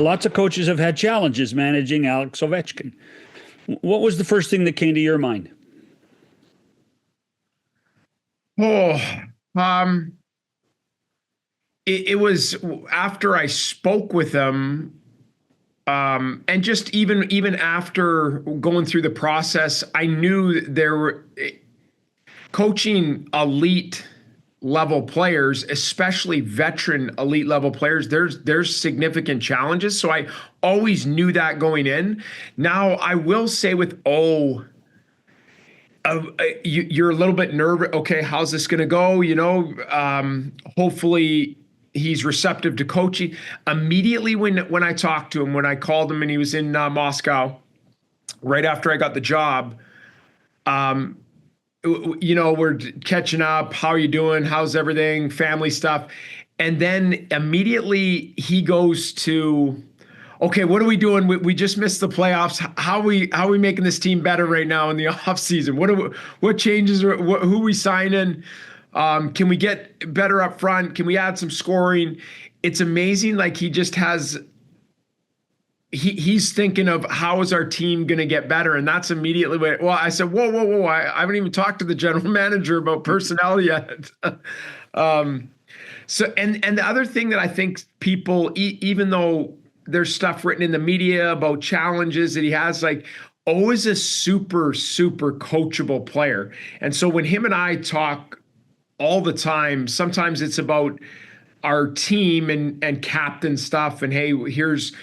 lots of coaches have had challenges managing Alex Ovechkin. What was the first thing that came to your mind? Oh, it was after I spoke with him, and just even after going through the process, I knew there were coaching elite level players, especially veteran elite level players. There's significant challenges, so I always knew that going in. Now I will say with you're a little bit nervous. Okay, how's this going to go? Hopefully he's receptive to coaching. Immediately when I talked to him, when I called him and he was in Moscow, right after I got the job, we're catching up. How are you doing? How's everything? Family stuff. And then immediately he goes to, okay, what are we doing? We just missed the playoffs. How are we making this team better right now in the off season? What changes? Who are we signing? Can we get better up front? Can we add some scoring? It's amazing. Like he just has. He's thinking of how is our team going to get better, and that's immediately well. I said, whoa! I haven't even talked to the general manager about personnel yet. So the other thing that I think people, even though there's stuff written in the media about challenges that he has, like is a super coachable player, and so when him and I talk all the time, sometimes it's about our team and captain stuff, and hey, here's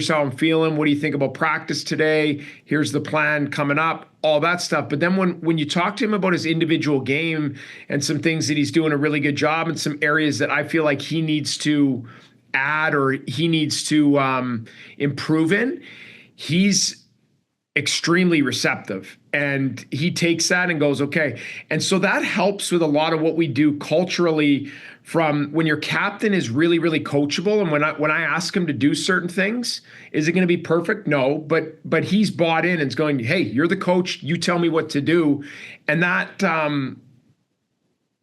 how I'm feeling. What do you think about practice today? Here's the plan coming up, all that stuff. But then when you talk to him about his individual game and some things that he's doing a really good job and some areas that I feel like he needs to add or he needs to improve in, he's extremely receptive, and he takes that and goes, okay. And so that helps with a lot of what we do culturally. From when your captain is really coachable, and when I ask him to do certain things, is it going to be perfect? No, but he's bought in and is going, hey, you're the coach, you tell me what to do. And that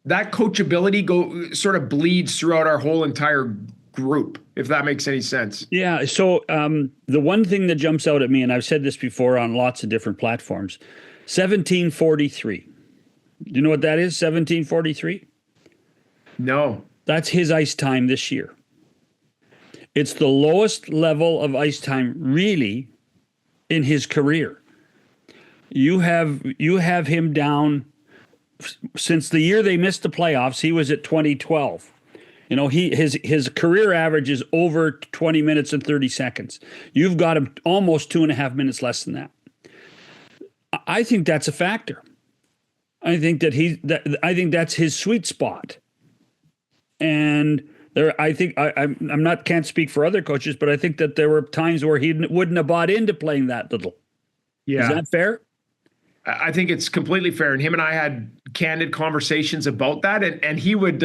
coachability sort of bleeds throughout our whole entire group, if that makes any sense. Yeah. So the one thing that jumps out at me, and I've said this before on lots of different platforms, 1743. Do you know what that is? 1743? No. That's his ice time this year. It's the lowest level of ice time really in his career. You have him down since the year they missed the playoffs. He was at 2012. His career average is over 20 minutes and 30 seconds. You've got him almost 2.5 minutes less than that. I think that's a factor. I think that's his sweet spot. And can't speak for other coaches, but I think that there were times where he wouldn't have bought into playing that little. Yeah. Is that fair? I think it's completely fair. And him and I had candid conversations about that. And he would,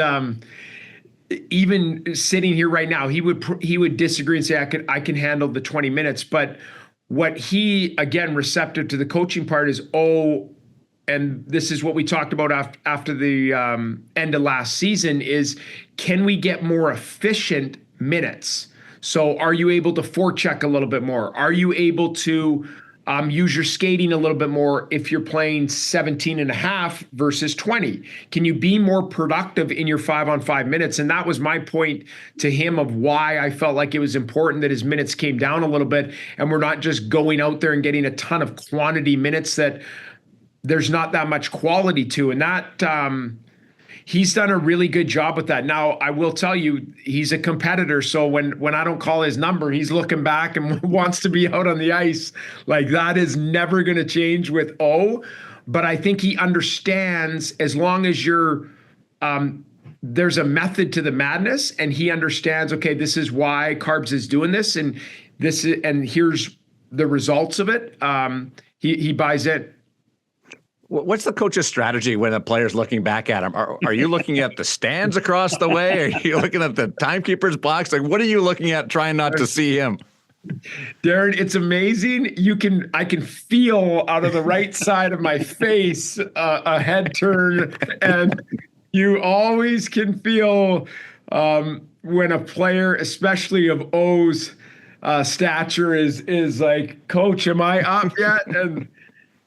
even sitting here right now, he would disagree and say, I can handle the 20 minutes. But what he, again, receptive to the coaching part is, and this is what we talked about after the end of last season, is can we get more efficient minutes? So are you able to forecheck a little bit more? Are you able to use your skating a little bit more if you're playing 17 and a half versus 20? Can you be more productive in your 5-on-5 minutes? And that was my point to him of why I felt like it was important that his minutes came down a little bit, and we're not just going out there and getting a ton of quantity minutes that there's not that much quality to. And that he's done a really good job with that. Now, I will tell you, he's a competitor. So when I don't call his number, he's looking back and wants to be out on the ice. Like, that is never going to change with But I think he understands, as long as you're there's a method to the madness, and he understands, okay, this is why Carbs is doing this, and here's the results of it. He buys it. What's the coach's strategy when a player's looking back at him? Are you looking at the stands across the way? Are you looking at the timekeeper's box? Like, what are you looking at trying not to see him? Darren, it's amazing. I can feel out of the right side of my face a head turn, and you always can feel when a player, especially of O's, stature is like, Coach, am I up yet?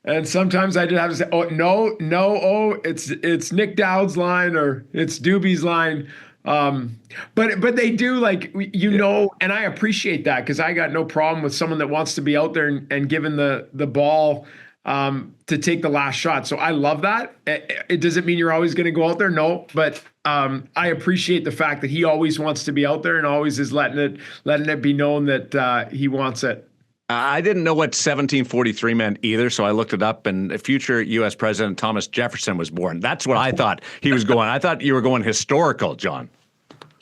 And sometimes I just have to say, oh no, it's Nick Dowd's line or it's Doobie's line. But they do, like, and I appreciate that, because I got no problem with someone that wants to be out there and given the ball to take the last shot. So I love that. It doesn't mean you're always going to go out there. No, but I appreciate the fact that he always wants to be out there and always is letting it be known that he wants it. I didn't know what 1743 meant either, so I looked it up, and future U.S. President Thomas Jefferson was born. That's what I thought he was going. I thought you were going historical, John.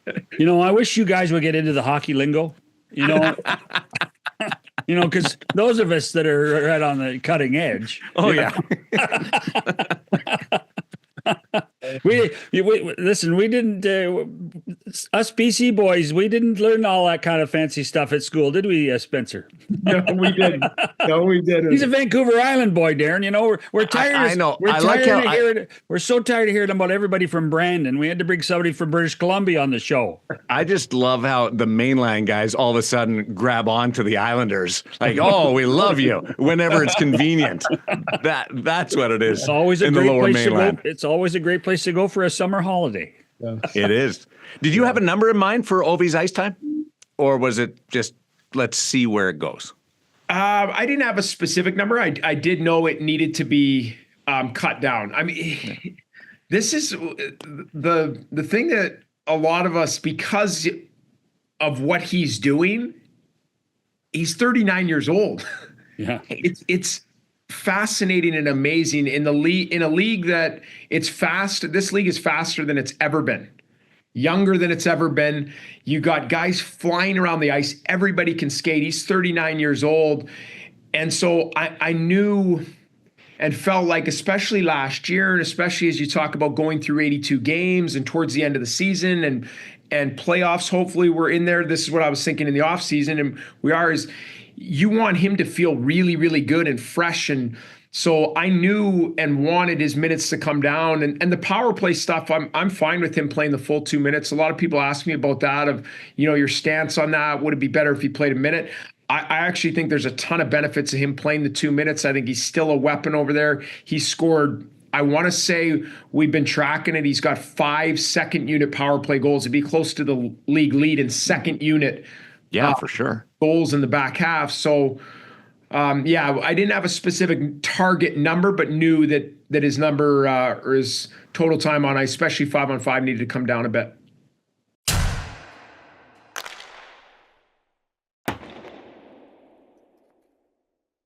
I wish you guys would get into the hockey lingo, because those of us that are right on the cutting edge. Oh, yeah. We listen. We didn't us BC boys. We didn't learn all that kind of fancy stuff at school, did we, Spencer? No, we didn't. No, we didn't. He's a Vancouver Island boy, Darren. We're tired. I know. We're so tired of hearing about everybody from Brandon. We had to bring somebody from British Columbia on the show. I just love how the mainland guys all of a sudden grab on to the Islanders. Like, oh, we love you whenever it's convenient. That's what it is. It's always a in the great lower place mainland. to go. It's always a great place to go for a summer holiday. Yeah. It is. Did you have a number in mind for Ovi's ice time, or was it just let's see where it goes? I didn't have a specific number. I did know it needed to be cut down. I mean, this is the thing that a lot of us, because of what he's doing, he's 39 years old. Yeah, it's fascinating and amazing in a league that it's fast. This league is faster than it's ever been, younger than it's ever been. You got guys flying around the ice. Everybody can skate. He's 39 years old. And so I knew and felt like, especially last year, and especially as you talk about going through 82 games and towards the end of the season and playoffs, hopefully we're in there. This is what I was thinking in the off season, and we are, is you want him to feel really, really good and fresh. And so I knew and wanted his minutes to come down, and the power play stuff, I'm fine with him playing the full 2 minutes. A lot of people ask me about that, of, your stance on that. Would it be better if he played a minute? I actually think there's a ton of benefits to him playing the 2 minutes. I think he's still a weapon over there. He scored, I want to say, we've been tracking it, he's got 5 second unit power play goals. It'd be close to the league lead in second unit. Yeah, for sure. Goals in the back half. So, I didn't have a specific target number, but knew that his number or his total time on ice, especially 5-on-5, needed to come down a bit.